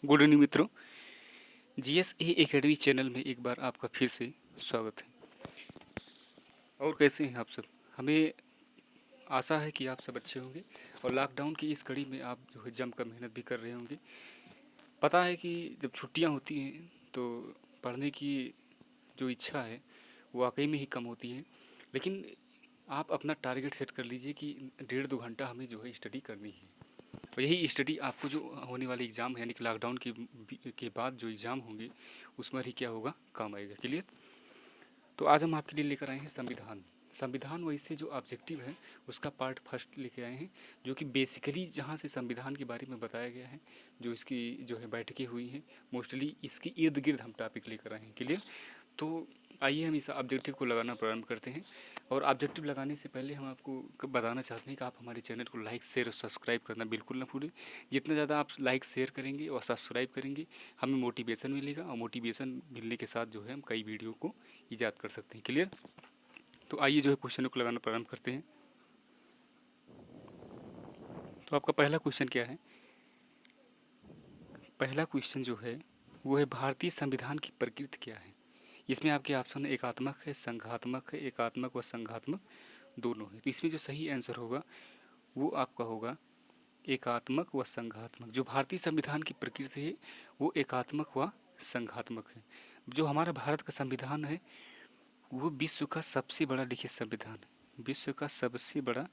Good evening मित्रों। GSA academy channel में एक बार आपका फिर से स्वागत है। और कैसे हैं आप सब? हमें आशा है कि आप सब अच्छे होंगे और लॉकडाउन की इस कड़ी में आप जो है जमकर मेहनत भी कर रहे होंगे। पता है कि जब छुट्टियां होती हैं तो पढ़ने की जो इच्छा है वो वाकई में ही कम होती है, लेकिन आप अपना टारगेट सेट कर लीजिए कि 1.5-2 घंटा हमें जो है स्टडी करनी है। और यही स्टडी आपको जो होने वाले एग्ज़ाम है यानी कि लॉकडाउन के बाद जो एग्ज़ाम होंगे उसमें ही क्या होगा, काम आएगा। क्लियर? तो आज हम आपके लिए लेकर आए हैं संविधान। संविधान व इससे जो ऑब्जेक्टिव है उसका पार्ट फर्स्ट लेके आए हैं, जो कि बेसिकली जहाँ से संविधान के बारे में बताया गया है, जो इसकी जो है बैठकें हुई हैं, मोस्टली इसके इर्द गिर्द हम टॉपिक लेकर आए हैं। क्लियर? तो आइए हम इस ऑब्जेक्टिव को लगाना प्रारंभ करते हैं। और ऑब्जेक्टिव लगाने से पहले हम आपको बताना चाहते हैं कि आप हमारे चैनल को लाइक शेयर और सब्सक्राइब करना बिल्कुल ना भूलें। जितना ज़्यादा आप लाइक शेयर करेंगे और सब्सक्राइब करेंगे हमें मोटिवेशन मिलेगा, और मोटिवेशन मिलने के साथ जो है हम कई वीडियो को ईजाद कर सकते हैं। क्लियर? तो आइए जो है क्वेश्चनों को लगाना प्रारंभ करते हैं। तो आपका पहला क्वेश्चन क्या है? पहला क्वेश्चन जो है वो है भारतीय संविधान की प्रकृति क्या है? इसमें आपके ऑप्शन एकात्मक है, संघात्मक है, एकात्मक व संघात्मक दोनों है। तो इसमें जो सही आंसर होगा वो आपका होगा एकात्मक व संघात्मक। जो भारतीय संविधान की प्रकृति है वो एकात्मक व संघात्मक है। जो हमारा भारत का संविधान है वो विश्व का सबसे बड़ा लिखित संविधान है। विश्व का सबसे बड़ा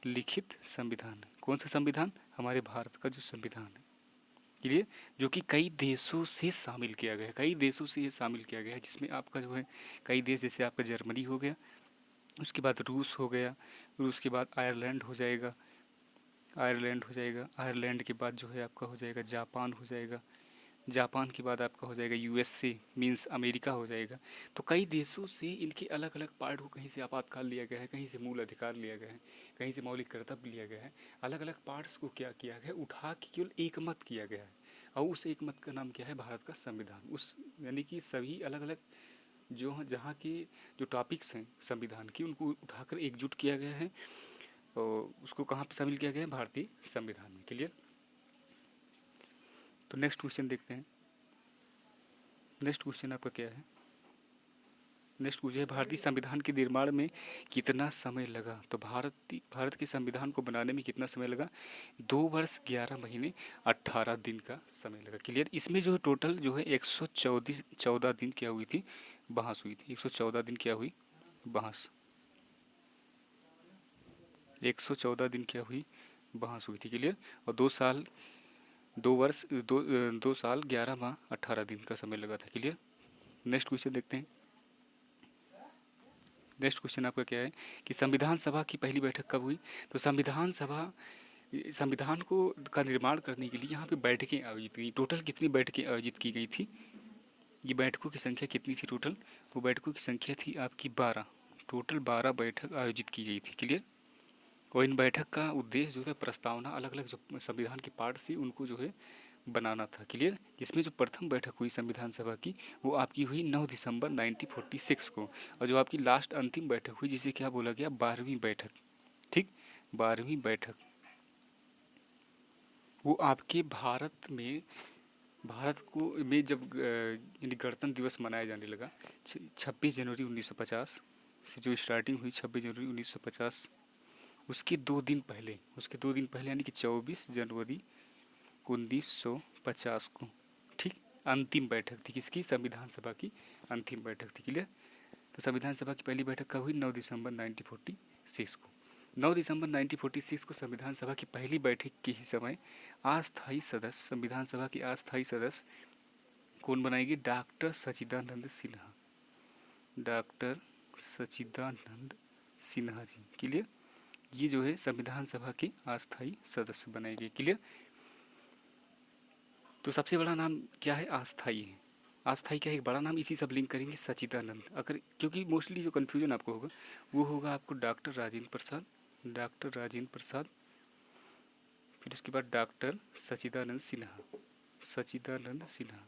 लिखित संविधान है। कौन सा संविधान? हमारे भारत का जो संविधान है। क्लियर? जो कि कई देशों से शामिल किया गया है, कई देशों से ये शामिल किया गया है, जिसमें आपका जो है कई देश, जैसे आपका जर्मनी हो गया, उसके बाद रूस हो गया, रूस के बाद आयरलैंड हो जाएगा, आयरलैंड हो जाएगा, आयरलैंड के बाद जो है आपका हो जाएगा जापान हो जाएगा, जापान के बाद आपका हो जाएगा यूएसए मींस अमेरिका हो जाएगा। तो कई देशों से इनके अलग अलग पार्ट को कहीं से आपातकाल लिया गया है, कहीं से मूल अधिकार लिया गया है, कहीं से मौलिक कर्तव्य लिया गया है। अलग अलग पार्ट्स को क्या किया गया है, उठा के केवल एक मत किया गया है, और उस एक मत का नाम क्या है? भारत का संविधान। उस यानी कि सभी अलग अलग जो जहाँ के जो टॉपिक्स हैं संविधान की उनको उठाकर एकजुट किया गया है और उसको कहाँ पर शामिल किया गया है? भारतीय संविधान में। क्लियर? तो नेक्स्ट क्वेश्चन देखते हैं। नेक्स्ट क्वेश्चन आपका क्या है? नेक्स्ट क्वेश्चन है भारतीय संविधान के निर्माण में कितना समय लगा? तो भारत के संविधान को बनाने में कितना समय लगा? 2 वर्ष 11 महीने 18 दिन का समय लगा। क्लियर? इसमें जो टोटल जो है 114 दिन क्या हुई थी? बहस हुई थी। 114 दिन क्या हुई? बहस। 114 दिन क्या हुई? बहस हुई थी। क्लियर? और 2 साल 2 साल 11 माह 18 दिन का समय लगा था। क्लियर? नेक्स्ट क्वेश्चन देखते हैं। नेक्स्ट क्वेश्चन आपका क्या है कि संविधान सभा की पहली बैठक कब हुई? तो संविधान को का निर्माण करने के लिए यहाँ पे बैठकें आयोजित की। टोटल कितनी बैठकें आयोजित की गई थी? ये बैठकों की संख्या कितनी थी टोटल? वो बैठकों की संख्या थी आपकी 12। टोटल 12 बैठक आयोजित की गई थी। क्लियर? और इन बैठक का उद्देश्य जो है प्रस्तावना, अलग अलग जो संविधान के पार्ट थी उनको जो है बनाना था। क्लियर? जिसमें जो प्रथम बैठक हुई संविधान सभा की वो आपकी हुई 9 दिसंबर 1946 को, और जो आपकी लास्ट अंतिम बैठक हुई जिसे क्या बोला गया? 12वीं बैठक। ठीक, 12वीं बैठक वो आपके भारत को में जब यानी गणतंत्र दिवस मनाया जाने लगा 26 जनवरी 1950 से जो स्टार्टिंग हुई 26 जनवरी 1950, उसके 2 दिन पहले यानी कि 24 जनवरी 1950 को, ठीक, अंतिम बैठक थी किसकी? संविधान सभा की अंतिम बैठक थी। क्लियर? तो संविधान सभा की पहली बैठक कब हुई? 9 दिसंबर 1946 को। 9 दिसंबर 1946 को संविधान सभा की पहली बैठक के ही समय अस्थायी सदस्य, संविधान सभा के अस्थायी सदस्य कौन बनाएगी? डॉक्टर सच्चिदानंद सिन्हा। डॉक्टर सच्चिदानंद सिन्हा जी। क्लियर? ये जो है संविधान सभा के अस्थायी सदस्य बनाएंगे। क्लियर? तो सबसे बड़ा नाम क्या है? अस्थायी है। अस्थायी क्या है? एक बड़ा नाम, इसी सब लिंक करेंगे सच्चिदानंद। अगर क्योंकि मोस्टली जो कन्फ्यूजन आपको होगा वो होगा आपको डॉक्टर राजेंद्र प्रसाद, डॉक्टर राजेंद्र प्रसाद, फिर उसके बाद डॉक्टर सच्चिदानंद सिन्हा, सच्चिदानंद सिन्हा।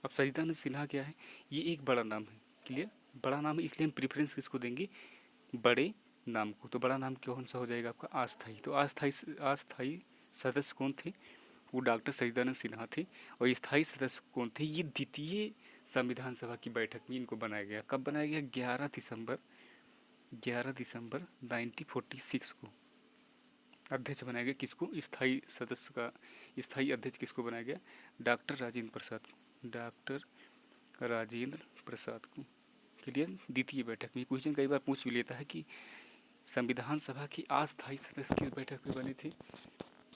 अब सच्चिदानंद सिन्हा क्या है? ये एक बड़ा नाम है। क्लियर? बड़ा नाम है इसलिए हम प्रीफरेंस किसको देंगे? बड़े नाम को। तो बड़ा नाम कौन सा हो जाएगा आपका? अस्थायी। तो अस्थायी सदस्य कौन थे? वो डॉक्टर सचिदानंद सिन्हा थे। और स्थायी सदस्य कौन थे? ये द्वितीय संविधान सभा की बैठक में इनको बनाया गया। कब बनाया गया? 11 दिसंबर 1946 को अध्यक्ष बनाया गया। किसको? स्थायी सदस्य का स्थायी अध्यक्ष किसको बनाया गया? डॉक्टर राजेंद्र प्रसाद, डॉक्टर राजेंद्र प्रसाद को। क्लियर? द्वितीय बैठक में क्वेश्चन कई बार पूछ भी लेता है कि संविधान सभा की अस्थायी सदस्य किस बैठक में बने थे?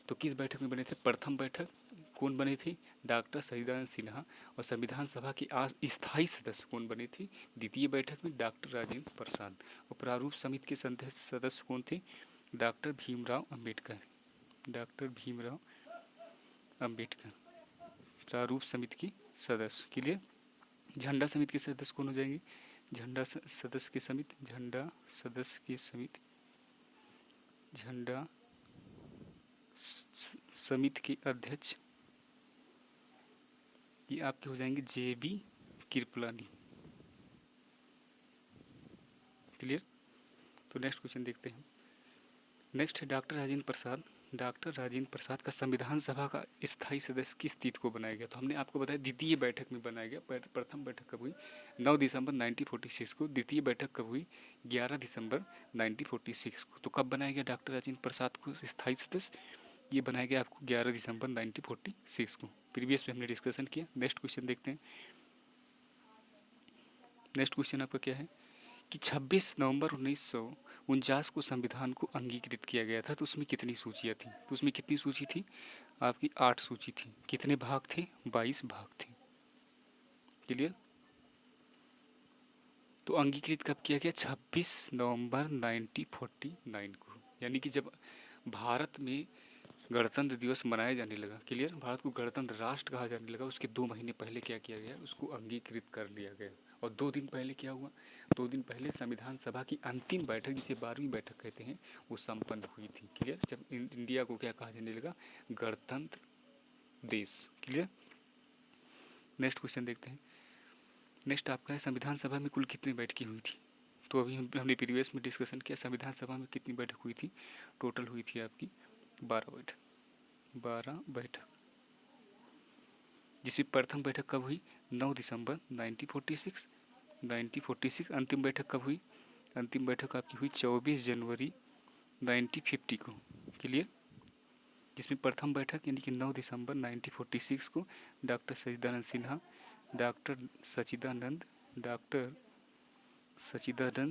तो किस बैठक में बने थे? प्रथम बैठक कौन बने थे? डॉक्टर सचिदानंद सिन्हा। और संविधान सभा की स्थायी सदस्य कौन बने थे? द्वितीय बैठक में डॉक्टर राजेंद्र प्रसाद। और प्रारूप समिति के सदस्य कौन थे? डॉक्टर भीमराव अंबेडकर, डॉक्टर भीमराव अंबेडकर प्रारूप समिति की सदस्य। क्लियर? झंडा समिति के सदस्य कौन हो जाएंगे? झंडा सदस्य की समिति, झंडा सदस्य की समिति, झंडा समिति के अध्यक्ष ये आपके हो जाएंगे JB कृपलानी। क्लियर? तो नेक्स्ट क्वेश्चन देखते हैं। नेक्स्ट है डॉक्टर राजेंद्र प्रसाद। डॉक्टर राजेंद्र प्रसाद का संविधान सभा का स्थायी सदस्य किस तिथि को बनाया गया? तो हमने आपको बताया द्वितीय बैठक में बनाया गया। प्रथम बैठक कब हुई? 9 दिसंबर 1946 को। द्वितीय बैठक कब हुई? 11 दिसंबर 1946 को। तो कब बनाया गया डॉक्टर राजेंद्र प्रसाद को स्थायी सदस्य? ये बनाया गया आपको 11 दिसंबर 1946 को। प्रीवियस में हमने डिस्कशन किया। नेक्स्ट क्वेश्चन देखते हैं। नेक्स्ट क्वेश्चन आपका क्या है कि 26 नवंबर 1949 को संविधान को अंगीकृत किया गया था। तो उसमें कितनी सूचियाँ थी? तो उसमें कितनी सूची थी? आपकी 8 सूची थी। कितने भाग थे? 22 भाग थे। क्लियर? तो अंगीकृत कब किया गया? 26 नवंबर 1949 को। यानी कि जब भारत में गणतंत्र दिवस मनाया जाने लगा, क्लियर, भारत को गणतंत्र राष्ट्र कहा जाने लगा, उसके 2 महीने पहले क्या किया गया? उसको अंगीकृत कर लिया गया। और 2 दिन पहले क्या हुआ? 2 दिन पहले संविधान सभा की अंतिम बैठक, जिसे 12वीं बैठक कहते हैं, वो संपन्न हुई थी। क्लियर? जब इंडिया को क्या कहा जाने लगा? गणतंत्र देश। क्लियर? नेक्स्ट क्वेश्चन देखते हैं। नेक्स्ट आपका है संविधान सभा में कुल कितनी बैठकें हुई थी? तो अभी हमने प्रीवियस में डिस्कशन किया संविधान सभा में कितनी बैठक हुई थी? टोटल हुई थी आपकी 12 बैठक। 12 बैठक, जिसमें प्रथम बैठक कब हुई? 9 दिसंबर 1946। अंतिम बैठक कब हुई? अंतिम बैठक आपकी हुई 24 जनवरी 1950 को। क्लियर? जिसमें प्रथम बैठक यानी कि 9 दिसंबर 1946 को डॉक्टर सचिदानंद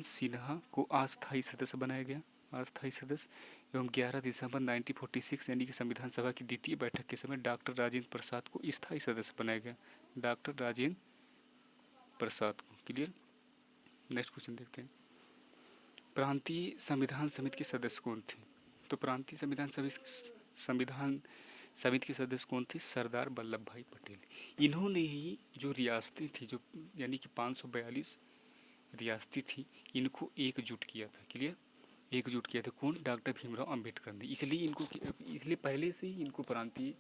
सिन्हा को अस्थायी सदस्य बनाया गया, अस्थायी सदस्य। एवं 11 दिसंबर 1946 यानी कि संविधान सभा की द्वितीय बैठक के समय डॉक्टर राजेंद्र प्रसाद को स्थायी सदस्य बनाया गया, डॉक्टर राजेंद्र प्रसाद को। क्लियर? नेक्स्ट क्वेश्चन देखते हैं। प्रांतीय संविधान समिति के सदस्य कौन थे? तो प्रांतीय संविधान समिति के सदस्य कौन थे? सरदार वल्लभ भाई पटेल। इन्होंने ही जो रियासतें थी, जो यानी कि 542 रियासतें थी, इनको एकजुट किया था। क्लियर? एकजुट किया था कौन? डॉक्टर भीमराव अंबेडकर ने। इसलिए पहले से ही इनको प्रांतीय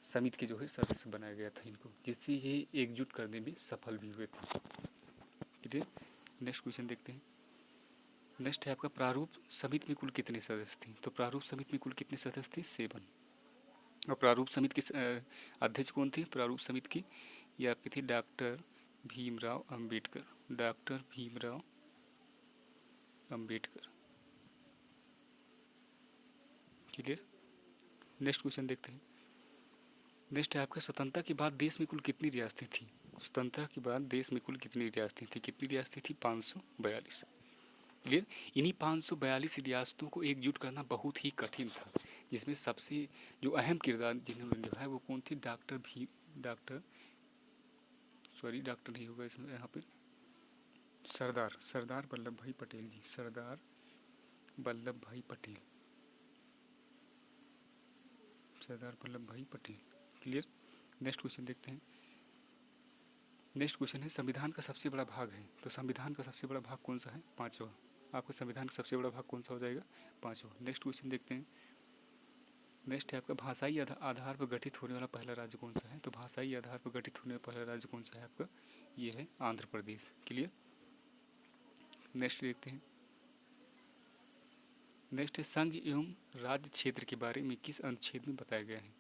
समिति के जो है सदस्य बनाया गया था इनको, जिससे ये एकजुट करने में सफल भी हुए थे। क्लियर? नेक्स्ट क्वेश्चन देखते हैं। नेक्स्ट है आपका प्रारूप समिति में कुल कितने सदस्य थे? तो प्रारूप समिति में कुल कितने सदस्य थे? 7। और प्रारूप समिति के अध्यक्ष कौन थे? प्रारूप समिति की ये आपके थे doctor Bhimrao Ambedkar, doctor Bhimrao Ambedkar. Clear? Next question देखते हैं। नेक्स्ट है आपका स्वतंत्रता के बाद देश में कुल कितनी रियासतें थी? स्वतंत्रता के बाद देश में कुल कितनी रियासतें थी? कितनी रियासतें थी? 542। क्लियर? इन्हीं 542 रियासतों को एकजुट करना बहुत ही कठिन था, जिसमें सबसे जो अहम किरदार जिन्होंने निभाया वो कौन थे? डॉक्टर नहीं होगा इसमें, यहाँ पे सरदार वल्लभ भाई पटेल जी, सरदार वल्लभ भाई पटेल, सरदार वल्लभ भाई पटेल। क्लियर? नेक्स्ट क्वेश्चन देखते हैं। नेक्स्ट क्वेश्चन है संविधान का सबसे बड़ा भाग है। तो संविधान का सबसे बड़ा भाग कौन सा है? 5वां। आपका संविधान का सबसे बड़ा भाग कौन सा हो जाएगा? 5वां। नेक्स्ट क्वेश्चन देखते हैं। नेक्स्ट है आपका भाषाई आधार पर गठित होने वाला पहला राज्य कौन सा है? तो भाषाई आधार पर गठित होने वाला पहला राज्य कौन सा है आपका? ये है आंध्र प्रदेश। क्लियर? नेक्स्ट देखते हैं। नेक्स्ट है संघ एवं राज्य क्षेत्र के बारे में किस अनुच्छेद में बताया गया है?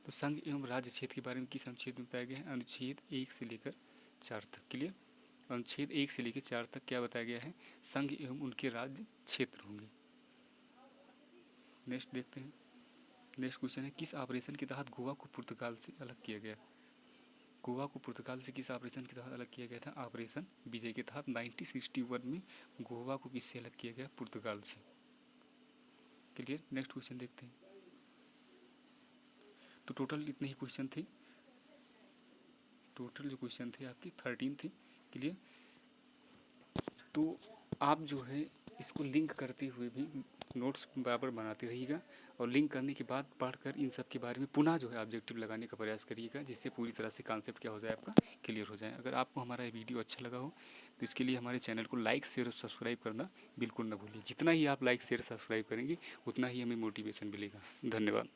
तो संघ एवं राज्य क्षेत्र के बारे में किस अनुच्छेद में पाया गया है? अनुच्छेद 1 से लेकर 4 तक। क्लियर। अनुच्छेद 1 से लेकर 4 तक क्या बताया गया है? संघ एवं उनके राज्य क्षेत्र होंगे। नेक्स्ट देखते हैं। नेक्स्ट क्वेश्चन है, किस ऑपरेशन के तहत गोवा को पुर्तगाल से अलग किया गया? गोवा को पुर्तगाल से किस ऑपरेशन के तहत अलग किया गया था? ऑपरेशन विजय के तहत 1961 में गोवा को किससे अलग किया गया? पुर्तगाल से। क्लियर। नेक्स्ट क्वेश्चन देखते हैं। तो टोटल इतने ही क्वेश्चन थे। टोटल जो क्वेश्चन थे आपके 13 थे। क्लियर। तो आप जो है इसको लिंक करते हुए भी नोट्स बराबर बनाते रहिएगा और लिंक करने के बाद पढ़कर इन सब के बारे में पुनः जो है ऑब्जेक्टिव लगाने का प्रयास करिएगा, जिससे पूरी तरह से कॉन्सेप्ट क्या हो जाए आपका क्लियर हो जाए। अगर आपको हमारा ये वीडियो अच्छा लगा हो तो इसके लिए हमारे चैनल को लाइक शेयर और सब्सक्राइब करना बिल्कुल ना भूलिए। जितना ही आप लाइक शेयर सब्सक्राइब करेंगे उतना ही हमें मोटिवेशन मिलेगा। धन्यवाद।